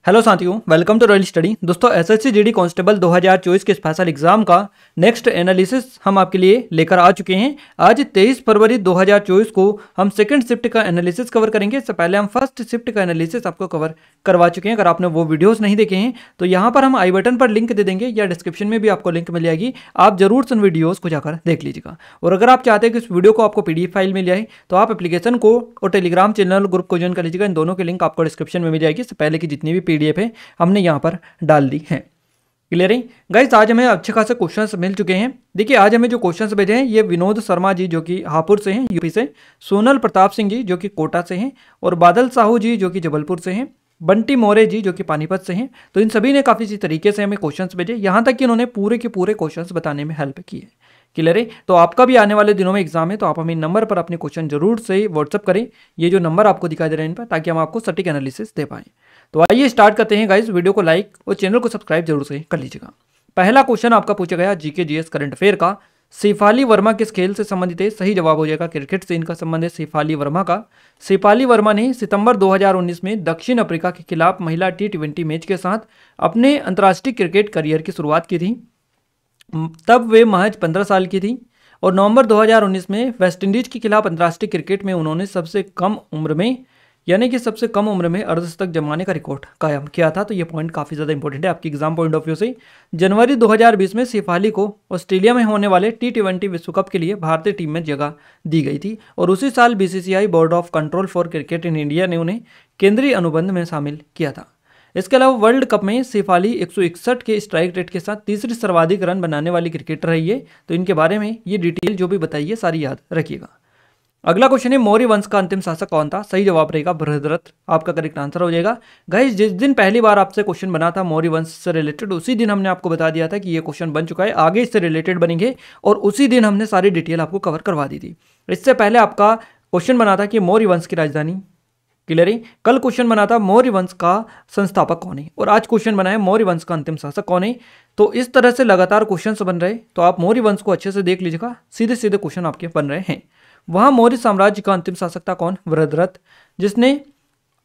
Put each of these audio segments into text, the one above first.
Hello साथियों, welcome to royal study. दोस्तों, SSC GD constable 2024 के स्पेशल एग्जाम का नेक्स्ट एनालिसिस हम आपके लिए लेकर आ चुके हैं। आज 23 फरवरी 2024 को हम सेकंड शिफ्ट का एनालिसिस कवर करेंगे। इससे पहले हम फर्स्ट शिफ्ट का एनालिसिस आपको कवर करवा चुके हैं। अगर आपने वो वीडियोस नहीं देखे हैं तो यहाँ पर हम आई बटन पर लिंक दे देंगे या डिस्क्रिप्शन में भी आपको लिंक मिल जाएगी। आप जरूर उन वीडियोज़ को जाकर देख लीजिएगा। और अगर आप चाहते हैं कि इस वीडियो को आपको PDF फाइल मिल जाए तो आप एप्लीकेशन को और टेलीग्राम चैनल ग्रुप को ज्वाइन कर लीजिएगा। इन दोनों के लिंक आपको डिस्क्रिप्शन में मिल जाएगी। इससे पहले की जितनी भी PDF है हमने यहाँ पर डाल दी है। क्लियर है गाइस? आज हमें अच्छे खासे क्वेश्चंस मिल चुके हैं। देखिए, आज हमें जो क्वेश्चंस भेजे हैं ये विनोद शर्मा जी जो कि हापुड़ से हैं यूपी से, सोनल प्रताप सिंह जी जो कि कोटा से हैं, और बादल साहू जी जो कि जबलपुर से हैं, बंटी मोरे जी जो कि पानीपत से हैं। तो इन सभी ने काफ़ी अच्छी तरीके से हमें क्वेश्चंस भेजे, यहाँ तक कि उन्होंने पूरे के पूरे क्वेश्चंस बताने में हेल्प की है। क्लियर है? तो आपका भी आने वाले दिनों में एग्जाम है तो आप हमें नंबर पर अपने क्वेश्चन जरूर से व्हाट्सअप करें। ये जो नंबर आपको दिखाई दे रहे हैं इन पर, ताकि हम आपको सटीक एनालिसिस दे पाएं। तो आइए स्टार्ट करते हैं गाइस। वीडियो को लाइक और चैनल को सब्सक्राइब जरूर से कर लीजिएगा। पहला क्वेश्चन आपका पूछा गया जीके जीएस करंट अफेयर का, शेफाली वर्मा किस खेल से संबंधित है? सही जवाब हो जाएगा क्रिकेट से इनका संबंध है शेफाली वर्मा का। शेफाली वर्मा ने सितंबर 2019 में दक्षिण अफ्रीका के खिलाफ महिला T20 मैच के साथ अपने अंतर्राष्ट्रीय क्रिकेट करियर की शुरुआत की थी। तब वे महज 15 साल की थी और नवंबर 2019 में वेस्टइंडीज के खिलाफ अंतर्राष्ट्रीय क्रिकेट में उन्होंने सबसे कम उम्र में अर्धशतक जमाने का रिकॉर्ड कायम किया था। तो ये पॉइंट काफ़ी ज़्यादा इंपॉर्टेंट है आपकी एग्जाम पॉइंट ऑफ व्यू से। जनवरी 2020 में शेफाली को ऑस्ट्रेलिया में होने वाले T20 विश्व कप के लिए भारतीय टीम में जगह दी गई थी और उसी साल BCCI board of control for cricket in India ने उन्हें केंद्रीय अनुबंध में शामिल किया था। इसके अलावा वर्ल्ड कप में शेफाली 161 के स्ट्राइक रेट के साथ तीसरी सर्वाधिक रन बनाने वाली क्रिकेटर रही है। तो इनके बारे में ये डिटेल जो भी बताई है सारी याद रखिएगा। अगला क्वेश्चन है मौर्य वंश का अंतिम शासक कौन था? सही जवाब रहेगा बृहद्रथ, आपका करेक्ट आंसर हो जाएगा। गाइस, जिस दिन पहली बार आपसे क्वेश्चन बना था मौर्य वंश से रिलेटेड, उसी दिन हमने आपको बता दिया था कि ये क्वेश्चन बन चुका है, आगे इससे रिलेटेड बनेंगे, और उसी दिन हमने सारी डिटेल आपको कवर करवा दी थी। इससे पहले आपका क्वेश्चन बना था कि मौर्य वंश की राजधानी। क्लियर है? कल क्वेश्चन बना था मौर्य वंश का संस्थापक कौन है, और आज क्वेश्चन बना है मौर्य वंश का अंतिम शासक कौन है। तो इस तरह से लगातार क्वेश्चन बन रहे, तो आप मौर्य वंश को अच्छे से देख लीजिएगा, सीधे सीधे क्वेश्चन आपके बन रहे हैं। वहाँ मौर्य साम्राज्य का अंतिम शासक था कौन? बृहद्रथ, जिसने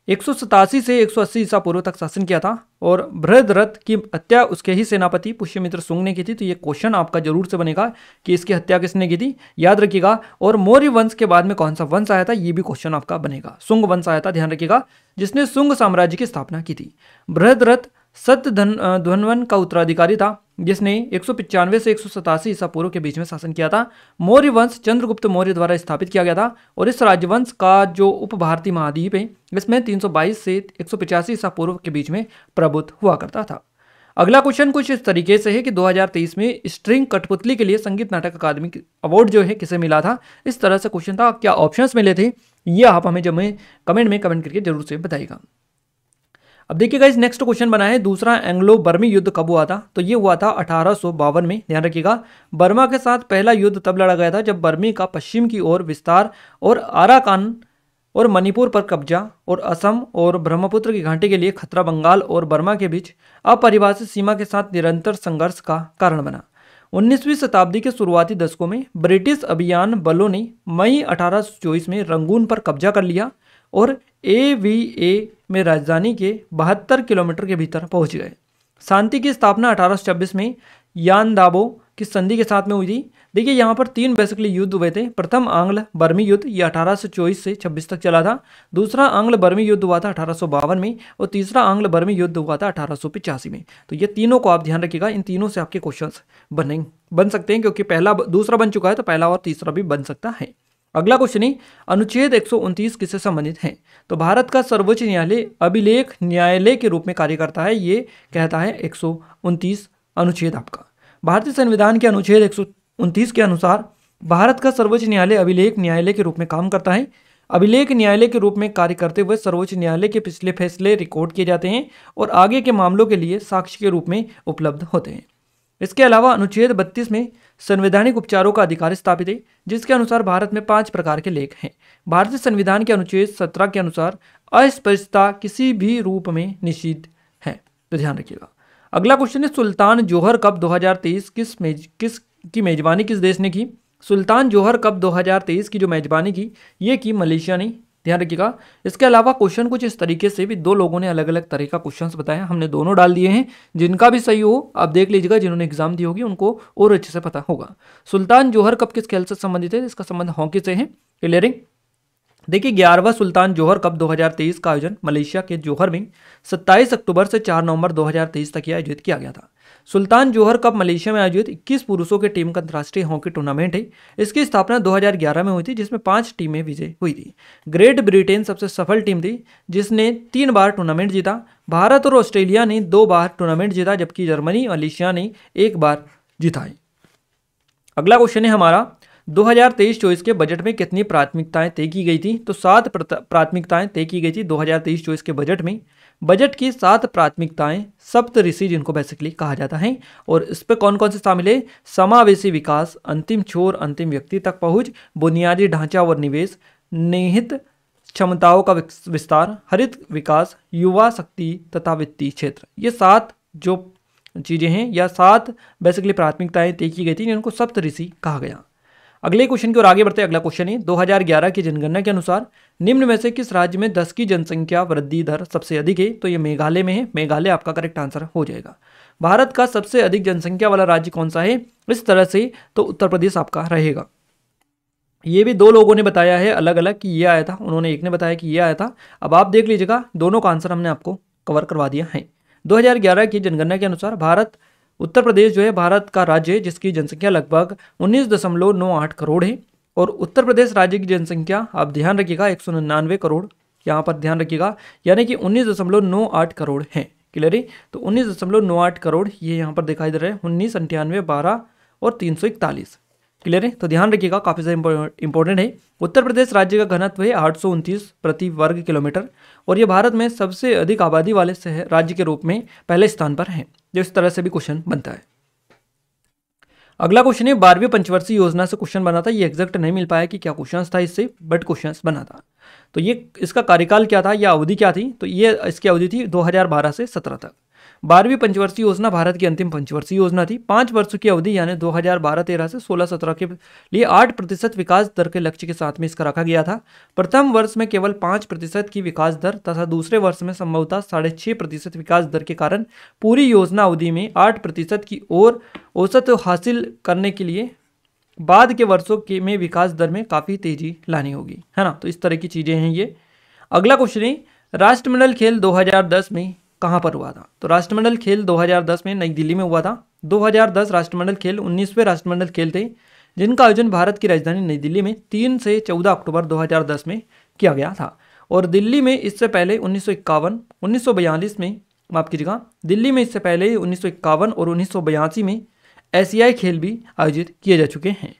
187 से 180 ईसा पूर्व तक शासन किया था, और बृहद्रथ की हत्या उसके ही सेनापति पुष्यमित्र शुंग ने की थी। तो ये क्वेश्चन आपका जरूर से बनेगा कि इसकी हत्या किसने की थी, याद रखिएगा। और मौर्य वंश के बाद में कौन सा वंश आया था, ये भी क्वेश्चन आपका बनेगा। शुंग वंश आया था, ध्यान रखिएगा, जिसने शुंग साम्राज्य की स्थापना की थी। बृहद्रथ सत्यधन्वन का उत्तराधिकारी था, जिसने 195 से 187 ईसा पूर्व के बीच में शासन किया था। मौर्य वंश चंद्रगुप्त मौर्य द्वारा स्थापित किया गया था, और इस राजवंश का जो उप भारतीय महाद्वीप है इसमें 322 से 185 ईसा पूर्व के बीच में प्रभुत्व हुआ करता था। अगला क्वेश्चन कुछ इस तरीके से है कि 2023 में स्ट्रिंग कठपुतली के लिए संगीत नाटक अकादमी अवार्ड जो है किसे मिला था? इस तरह से क्वेश्चन था। क्या ऑप्शंस मिले थे ये आप हमें जब कमेंट करके जरूर से बताइएगा। अब देखिएगा, इस नेक्स्ट क्वेश्चन बना है दूसरा एंग्लो बर्मी युद्ध कब हुआ था? तो ये हुआ था 1852 में। ध्यान रखिएगा, बर्मा के साथ पहला युद्ध तब लड़ा गया था जब बर्मी का पश्चिम की ओर विस्तार और आराकान और मणिपुर पर कब्जा और असम और ब्रह्मपुत्र की घाटी के लिए खतरा बंगाल और बर्मा के बीच अपरिभाषित सीमा के साथ निरंतर संघर्ष का कारण बना। 19वीं शताब्दी के शुरुआती दशकों में ब्रिटिश अभियान बलों ने मई 1824 में रंगून पर कब्जा कर लिया और AVA में राजधानी के 72 किलोमीटर के भीतर पहुंच गए। शांति की स्थापना 1826 में यानदाबो की संधि के साथ में हुई थी। देखिए, यहाँ पर 3 बेसिकली युद्ध हुए थे। प्रथम आंग्ल बर्मी युद्ध, ये 1824 से 26 तक चला था। दूसरा आंग्ल बर्मी युद्ध हुआ था 1852 में, और तीसरा आंग्ल बर्मी युद्ध हुआ था 1885 में। तो ये तीनों को आप ध्यान रखिएगा, इन तीनों से आपके क्वेश्चंस बन सकते हैं, क्योंकि दूसरा बन चुका है तो पहला और तीसरा भी बन सकता है। अगला क्वेश्चन है अनुच्छेद 129 किससे संबंधित है? तो भारत का सर्वोच्च न्यायालय अभिलेख न्यायालय के रूप में कार्य करता है, ये कहता है 129 अनुच्छेद आपका। भारतीय संविधान के अनुच्छेद 129 के अनुसार भारत का सर्वोच्च न्यायालय अभिलेख न्यायालय के रूप में काम करता है। अभिलेख न्यायालय के रूप में कार्य करते हुए सर्वोच्च न्यायालय के पिछले फैसले रिकॉर्ड किए जाते हैं और आगे के मामलों के लिए साक्ष्य के रूप में उपलब्ध होते हैं। इसके अलावा अनुच्छेद 32 में संवैधानिक उपचारों का अधिकार स्थापित है, जिसके अनुसार भारत में 5 प्रकार के लेख हैं। भारतीय संविधान के अनुच्छेद 17 के अनुसार अस्पृश्यता किसी भी रूप में निषिद्ध है, तो ध्यान रखिएगा। अगला क्वेश्चन है सुल्तान जोहर कप 2023 की मेजबानी किस देश ने की? सुल्तान जोहर कप 2023 की जो मेजबानी की ये की मलेशिया ने। ध्यान रखिएगा। इसके अलावा क्वेश्चन कुछ इस तरीके से भी दो लोगों ने अलग अलग तरह का क्वेश्चंस बताया, हमने दोनों डाल दिए हैं। जिनका भी सही हो आप देख लीजिएगा, जिन्होंने एग्जाम दी होगी उनको और अच्छे से पता होगा। सुल्तान जोहर कप किस खेल से संबंधित है? इसका संबंध हॉकी से है। क्लियरिंग। देखिए 11वां सुल्तान जोहर कप 2023 का आयोजन मलेशिया के जोहर में 27 अक्टूबर से 4 नवंबर 2023 तक आयोजित किया गया था। सुल्तान जोहर कप मलेशिया में आयोजित 21 पुरुषों की टीम का अंतर्राष्ट्रीय हॉकी टूर्नामेंट है। इसकी स्थापना 2011 में हुई थी, जिसमें 5 टीमें विजयी हुई थी। ग्रेट ब्रिटेन सबसे सफल टीम थी, जिसने 3 बार टूर्नामेंट जीता। भारत और ऑस्ट्रेलिया ने 2 बार टूर्नामेंट जीता, जबकि जर्मनी और मलेशिया ने 1 बार जीता है। अगला क्वेश्चन है हमारा, 2023-24 के बजट में कितनी प्राथमिकताएं तय की गई थी? तो 7 प्राथमिकताएं तय की गई थी 2023-24 के बजट में। बजट की 7 प्राथमिकताएं सप्तऋषि जिनको बेसिकली कहा जाता है, और इस पर कौन कौन से शामिल है? समावेशी विकास, अंतिम छोर अंतिम व्यक्ति तक पहुंच, बुनियादी ढांचा और निवेश, निहित क्षमताओं का विस्तार, हरित विकास, युवा शक्ति तथा वित्तीय क्षेत्र। ये 7 जो चीजें हैं या 7 बेसिकली प्राथमिकताएं तय की गई थी, जिनको सप्तऋषि कहा गया। अगले क्वेश्चन की ओर आगे बढ़ते हैं। अगला क्वेश्चन है, 2011 की जनगणना के अनुसार निम्न में से किस राज्य में 10 की जनसंख्या वृद्धि दर सबसे अधिक है? तो ये मेघालय में है। मेघालय आपका करेक्ट आंसर हो जाएगा। भारत का सबसे अधिक जनसंख्या वाला राज्य कौन सा है इस तरह से? तो उत्तर प्रदेश आपका रहेगा। ये भी 2 लोगों ने बताया है अलग अलग कि ये आया था, उन्होंने एक ने बताया कि ये आया था। अब आप देख लीजिएगा, दोनों का आंसर हमने आपको कवर करवा दिया है। 2011 की जनगणना के अनुसार उत्तर प्रदेश जो है भारत का राज्य है, जिसकी जनसंख्या लगभग 19.98 करोड़ है। और उत्तर प्रदेश राज्य की जनसंख्या आप ध्यान रखिएगा 199 करोड़, यहाँ पर ध्यान रखिएगा, यानी कि 19.98 करोड़ है। क्लियर है? तो 19.98 करोड़ ये यहाँ पर दिखाई दे रहे हैं, 19, 98, 12 और 341। क्लियर है? तो ध्यान रखिएगा, काफ़ी ज़्यादा इंपॉर्टेंट है। उत्तर प्रदेश राज्य का घनत्व है 829 प्रति वर्ग किलोमीटर, और ये भारत में सबसे अधिक आबादी वाले शहर राज्य के रूप में पहले स्थान पर है। जो इस तरह से भी क्वेश्चन बनता है। अगला क्वेश्चन है, 12वीं पंचवर्षीय योजना से क्वेश्चन बना था। ये एग्जैक्ट नहीं मिल पाया कि क्या क्वेश्चन था इससे, बट क्वेश्चन बना था। तो ये इसका कार्यकाल क्या था या अवधि क्या थी? तो ये इसकी अवधि थी 2012 से 17 तक। 12वीं पंचवर्षीय योजना भारत की अंतिम पंचवर्षीय योजना थी। 5 वर्षों की अवधि यानी 2012-13 से 16-17 के लिए 8% विकास दर के लक्ष्य के साथ में इसका रखा गया था। प्रथम वर्ष में केवल 5% की विकास दर तथा दूसरे वर्ष में संभवतः 6.5% विकास दर के कारण पूरी योजना अवधि में 8% की ओर औसत हासिल करने के लिए बाद के वर्षों के में विकास दर में काफ़ी तेजी लानी होगी, है ना। तो इस तरह की चीज़ें हैं ये। अगला क्वेश्चन है, राष्ट्रमंडल खेल 2010 में कहाँ पर हुआ था? तो राष्ट्रमंडल खेल 2010 में नई दिल्ली में हुआ था। 2010 राष्ट्रमंडल खेल 19वें राष्ट्रमंडल खेल थे, जिनका आयोजन भारत की राजधानी नई दिल्ली में 3 से 14 अक्टूबर 2010 में किया गया था। और दिल्ली में इससे पहले 1951, 1942 में, माफ कीजिएगा, दिल्ली में इससे पहले 1951 और 1982 में एशियाई खेल भी आयोजित किए जा चुके हैं।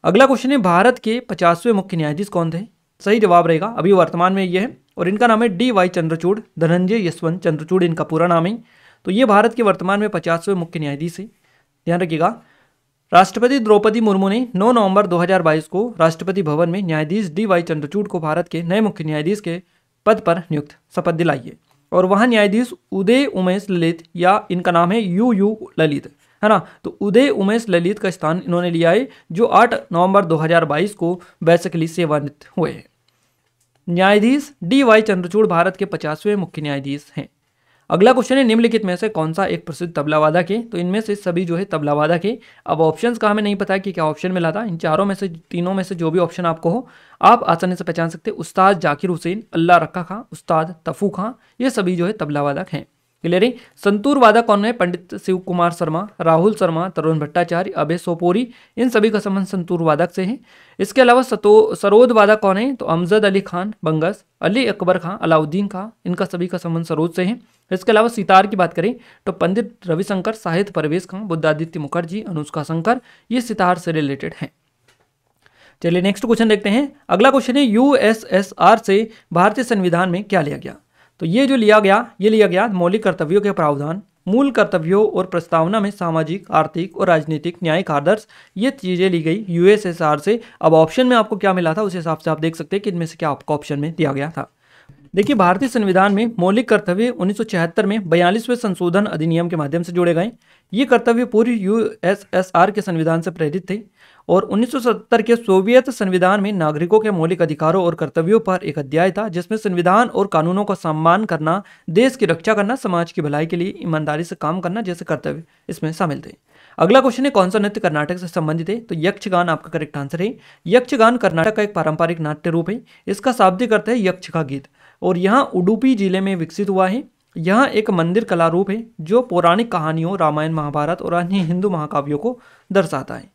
अगला क्वेश्चन है, भारत के 50वें मुख्य न्यायाधीश कौन थे? सही जवाब रहेगा अभी वर्तमान में ये है, और इनका नाम है D.Y. चंद्रचूड़, धनंजय यशवंत चंद्रचूड़ इनका पूरा नाम है। तो ये भारत के वर्तमान में 50वें मुख्य न्यायाधीश है। ध्यान रखिएगा। राष्ट्रपति द्रौपदी मुर्मू ने 9 नवंबर 2022 को राष्ट्रपति भवन में न्यायाधीश D.Y. चंद्रचूड़ को भारत के नए मुख्य न्यायाधीश के पद पर नियुक्त शपथ दिलाई है। और वहाँ न्यायाधीश उदय उमेश ललित, या इनका नाम है U ललित, है ना। तो उदय उमेश ललित का स्थान इन्होंने लिया है, जो 8 नवंबर 2022 को बेसिकली सेवानिवृत्त हुए हैं। न्यायाधीश D.Y. चंद्रचूड़ भारत के 50वें मुख्य न्यायाधीश हैं। अगला क्वेश्चन है, निम्नलिखित में से कौन सा एक प्रसिद्ध तबला वादक है? तो इनमें से सभी जो है तबला वादक है। अब ऑप्शंस का हमें नहीं पता है कि क्या ऑप्शन मिला था। इन चारों में से, तीनों में से जो भी ऑप्शन आपको हो आप आसानी से पहचान सकते हैं। उस्ताद जाकिर हुसैन, अल्लाह रक्का खां, उस्ताद तफू खां, ये सभी जो है तबला वादक हैं। क्लियर है? संतूर वादक कौन है? पंडित शिव कुमार शर्मा, राहुल शर्मा, तरुण भट्टाचार्य, अभय सोपोरी, इन सभी का संबंध संतूर वादक से है। इसके अलावा सरोद वादक कौन है? तो अमजद अली खान बंगस, अली अकबर खां, अलाउद्दीन खां, इनका सभी का संबंध सरोद से है। इसके अलावा सितार की बात करें तो पंडित रविशंकर, साहित्य परवेश खां, बुद्धादित्य मुखर्जी, अनुष्का शंकर, ये सितार से रिलेटेड हैं। चलिए नेक्स्ट क्वेश्चन देखते हैं। अगला क्वेश्चन है, USSR से भारतीय संविधान में क्या लिया गया? तो ये जो लिया गया मौलिक कर्तव्यों के प्रावधान, मूल कर्तव्यों और प्रस्तावना में सामाजिक, आर्थिक और राजनीतिक न्यायिक आदर्श, ये चीज़ें ली गई USSR से। अब ऑप्शन में आपको क्या मिला था उस हिसाब से आप देख सकते हैं कि इनमें से क्या आपको ऑप्शन में दिया गया था। देखिए, भारतीय संविधान में मौलिक कर्तव्य 1976 में 42वें संशोधन अधिनियम के माध्यम से जोड़े गए। ये कर्तव्य पूरी यूएसएसआर के संविधान से प्रेरित थे और 1970 के सोवियत संविधान में नागरिकों के मौलिक अधिकारों और कर्तव्यों पर एक अध्याय था, जिसमें संविधान और कानूनों का सम्मान करना, देश की रक्षा करना, समाज की भलाई के लिए ईमानदारी से काम करना जैसे कर्तव्य इसमें शामिल थे। अगला क्वेश्चन है, कौन सा नृत्य कर्नाटक से संबंधित है? तो यक्षगान आपका करेक्ट आंसर है। यक्षगान कर्नाटक का एक पारंपरिक नाट्य रूप है। इसका शाब्दिक अर्थ है यक्ष का गीत और यहाँ उडुपी जिले में विकसित हुआ है। यह एक मंदिर कला रूप है जो पौराणिक कहानियों, रामायण, महाभारत और अन्य हिंदू महाकाव्यों को दर्शाता है।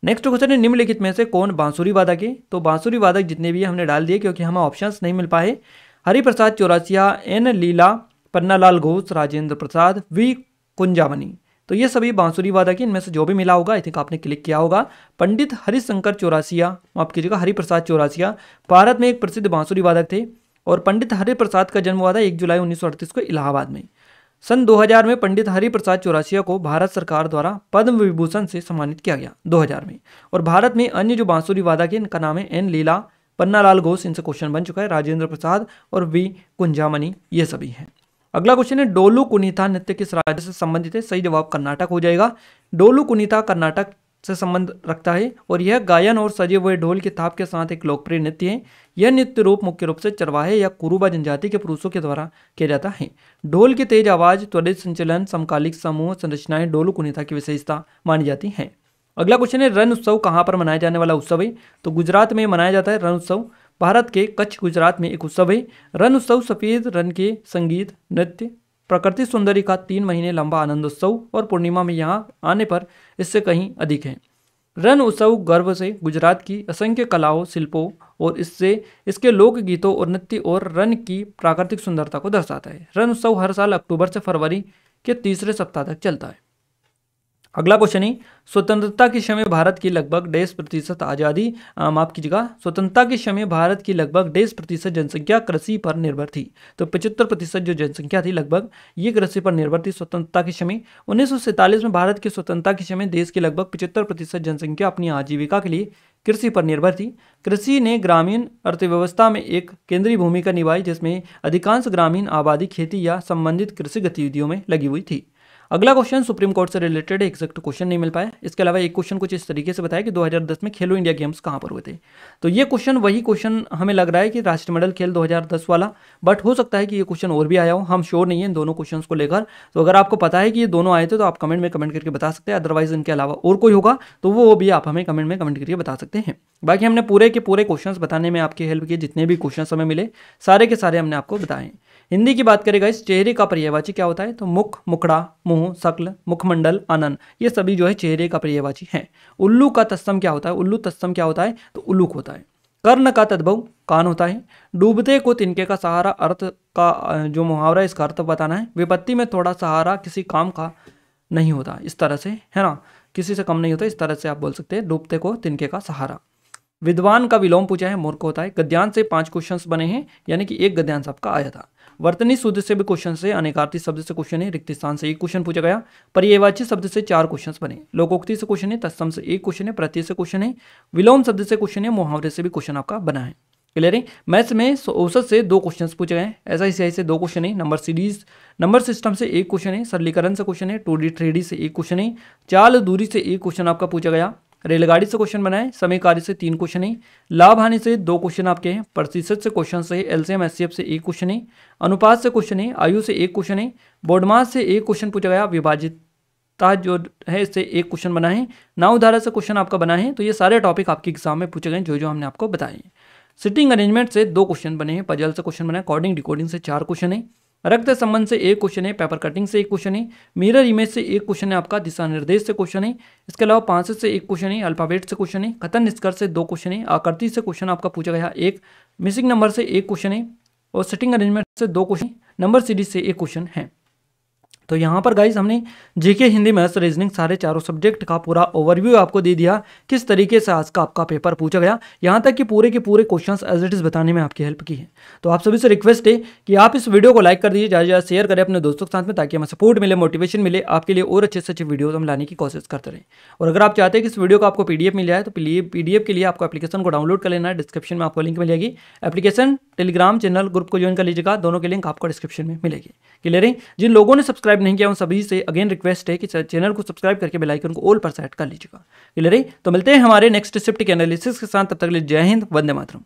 नेक्स्ट क्वेश्चन है, निम्नलिखित में से कौन बांसुरी वादक है? तो बांसुरी वादक जितने भी हमने डाल दिए क्योंकि हमें ऑप्शंस नहीं मिल पाए। Hariprasad Chaurasia, N Leela, Pannalal Ghosh, Rajendra Prasad, V Kunjamani. तो ये सभी बांसुरी वादक हैं। इनमें से जो भी मिला होगा आई थिंक आपने क्लिक किया होगा। पंडित हरिशंकर चौरसिया, माफ कीजिएगा, हरिप्रसाद चौरसिया भारत में एक प्रसिद्ध बांसुरी वादक थे और पंडित हरिप्रसाद का जन्म हुआ था 1 जुलाई 1938 को इलाहाबाद में। सन 2000 में पंडित हरिप्रसाद चौरसिया को भारत सरकार द्वारा पद्म विभूषण से सम्मानित किया गया 2000 में। और भारत में अन्य जो बांसुरी वादक है इनका नाम है एन लीला, पन्नालाल घोष, इनसे क्वेश्चन बन चुका है, राजेंद्र प्रसाद और वी कुंजामणि, ये सभी हैं। अगला क्वेश्चन है, डोलू कुनीता नृत्य किस राज्य से संबंधित है? सही जवाब कर्नाटक हो जाएगा। डोलू कुनीता कर्नाटक से संबंध रखता है और यह गायन और सजे हुए ढोल की थाप के साथ एक लोकप्रिय नृत्य है। यह नृत्य रूप मुख्य रूप से चरवाहे या कुरुबा जनजाति के पुरुषों के द्वारा किया जाता है। ढोल की तेज आवाज, त्वरित संचलन, समकालिक समूह संरचनाएं डोलू कुनीता की विशेषता मानी जाती हैं। अगला क्वेश्चन है, रण उत्सव कहाँ पर मनाया जाने वाला उत्सव है? तो गुजरात में मनाया जाता है रण उत्सव। भारत के कच्छ, गुजरात में एक उत्सव है। रण उत्सव सफेद रण के संगीत, नृत्य, प्रकृति सौंदर्य का 3 महीने लंबा आनंदोत्सव और पूर्णिमा में यहाँ आने पर इससे कहीं अधिक है। रण उत्सव गर्व से गुजरात की असंख्य कलाओं, शिल्पों और इसके लोक गीतों और नृत्य और रण की प्राकृतिक सुंदरता को दर्शाता है। रण उत्सव हर साल अक्टूबर से फरवरी के तीसरे सप्ताह तक चलता है। अगला क्वेश्चन है, स्वतंत्रता के समय भारत की लगभग 1.5% आजादी, माफ कीजिएगा, स्वतंत्रता के समय भारत की लगभग 1.5% जनसंख्या कृषि पर निर्भर थी। तो 75% जो जनसंख्या थी लगभग ये कृषि पर निर्भर थी स्वतंत्रता के समय। 1947 में भारत की स्वतंत्रता के समय देश की लगभग 75% जनसंख्या अपनी आजीविका के लिए कृषि पर निर्भर थी। कृषि ने ग्रामीण अर्थव्यवस्था में एक केंद्रीय भूमिका निभाई, जिसमें अधिकांश ग्रामीण आबादी खेती या संबंधित कृषि गतिविधियों में लगी हुई थी। अगला क्वेश्चन सुप्रीम कोर्ट से रिलेटेड, एग्जैक्ट क्वेश्चन नहीं मिल पाया। इसके अलावा एक क्वेश्चन कुछ इस तरीके से बताया कि 2010 में खेलो इंडिया गेम्स कहाँ पर हुए थे। तो ये क्वेश्चन वही क्वेश्चन हमें लग रहा है कि राष्ट्रमंडल खेल 2010 वाला, बट हो सकता है कि ये क्वेश्चन और भी आया हो, हम श्योर नहीं है इन दोनों क्वेश्चन को लेकर। तो अगर आपको पता है कि ये दोनों आए थे तो आप कमेंट में कमेंट करके बता सकते हैं। अदरवाइज इनके अलावा और कोई होगा तो वो भी आप हमें कमेंट में कमेंट करके बता सकते हैं। बाकी हमने पूरे के पूरे क्वेश्चंस बताने में आपकी हेल्प की, जितने भी क्वेश्चंस हमें मिले सारे के सारे हमने आपको बताए। हिंदी की बात करेगा, इस चेहरे का पर्यायवाची क्या होता है? तो मुख, मुखड़ा, मुंह, शक्ल, मुखमंडल, आनन, ये सभी जो है चेहरे का पर्यायवाची है। उल्लू का तत्सम क्या होता है? उल्लू तत्सम क्या होता है? तो उल्लूक होता है। कर्ण का तद्भव कान होता है। डूबते को तिनके का सहारा, अर्थ का जो मुहावरा इसका अर्थ बताना है। विपत्ति में थोड़ा सहारा किसी काम का नहीं होता, इस तरह से है ना, किसी से कम नहीं होता, इस तरह से आप बोल सकते हैं, डूबते को तिनके का सहारा। विद्वान का विलोम पूछा है, मूर्ख होता है। गद्यांश से 5 क्वेश्चंस बने हैं, यानी कि एक गद्यांश आपका आया था। वर्तनी शुद्ध से भी क्वेश्चन से, अनेकार्थी शब्द से क्वेश्चन है, रिक्त स्थान से 1 क्वेश्चन पूछा गया। पर्यायवाची शब्द से 4 क्वेश्चंस बने। लोकोक्ति से क्वेश्चन है, तत्सम से 1 क्वेश्चन है, प्रत्यय से क्वेश्चन है, विलोम शब्द से क्वेश्चन है, मुहावरे से भी क्वेश्चन आपका बना है। क्लियर है? मैथ्स में औसत से 2 क्वेश्चंस पूछे गए, SICI से 2 क्वेश्चन है, नंबर सिस्टम से 1 क्वेश्चन है, सरलीकरण से क्वेश्चन है, 2D 3D से 1 क्वेश्चन है, चाल दूरी से 1 क्वेश्चन आपका पूछा गया, रेलगाड़ी से क्वेश्चन बनाए, समय कार्य से 3 क्वेश्चन है, लाभ हानि से 2 क्वेश्चन आपके हैं, प्रतिशत से क्वेश्चन है, LCM SCF से 1 क्वेश्चन है, अनुपात से क्वेश्चन है, आयु से 1 क्वेश्चन है, बोडमास से 1 क्वेश्चन पूछा गया, विभाजितता जो है इससे 1 क्वेश्चन बना है, नाव धारा से क्वेश्चन आपका बना है। तो ये सारे टॉपिक आपके एग्जाम में पूछे गए जो हमने आपको बताए। सिटिंग अरेंजमेंट से 2 क्वेश्चन बने हैं, पजल से क्वेश्चन बना है, कोडिंग डिकोडिंग से 4 क्वेश्चन है, रक्त संबंध से 1 क्वेश्चन है, पेपर कटिंग से 1 क्वेश्चन है, मिरर इमेज से 1 क्वेश्चन है, आपका दिशा निर्देश से क्वेश्चन है, इसके अलावा 5 से 1 क्वेश्चन है, अल्फाबेट से क्वेश्चन है, कथन निष्कर्ष से 2 क्वेश्चन है, आकृति से क्वेश्चन आपका पूछा गया 1, मिसिंग नंबर से 1 क्वेश्चन है और सिटिंग अरेंजमेंट से 2 क्वेश्चन, नंबर सीरीज से 1 क्वेश्चन है। तो यहाँ पर गाइज हमने जीके, हिंदी, मैथ्स, रीजनिंग सारे चारों सब्जेक्ट का पूरा ओवरव्यू आपको दे दिया किस तरीके से आज का आपका पेपर पूछा गया, यहाँ तक कि पूरे के पूरे क्वेश्चंस एज इट इज बताने में आपकी हेल्प की है। तो आप सभी से रिक्वेस्ट है कि आप इस वीडियो को लाइक कर दीजिए, ज़्यादा ज़्यादा शेयर करें अपने दोस्तों के साथ में, ताकि हमें सपोर्ट मिले, मोटिवेशन मिले, आपके लिए और अच्छे से अच्छे वीडियोज हम लाने की कोशिश करते रहें। और अगर आप चाहते हैं कि इस वीडियो को आपको PDF मिल जाए तो PDF के लिए आपको एप्लीकेशन को डाउनलोड कर लेना है। डिस्क्रिप्शन में आपको लिंक मिलेगी, एप्लीकेशन, टेलीग्राम चैनल, ग्रुप को ज्वाइन कर लीजिएगा, दोनों के लिंक आपको डिस्क्रिप्शन में मिलेगी। क्लियर है? जिन लोगों ने सब्सक्राइब नहीं किया उन सभी से अगेन रिक्वेस्ट है कि चैनल को सब्सक्राइब करके बेल आइकन को ऑल पर सेट कर लीजिएगा। क्लियर है? तो मिलते हैं हमारे नेक्स्ट शिफ्ट के एनालिसिस के साथ, तब तक के लिए जय हिंद, वंदे मातरम।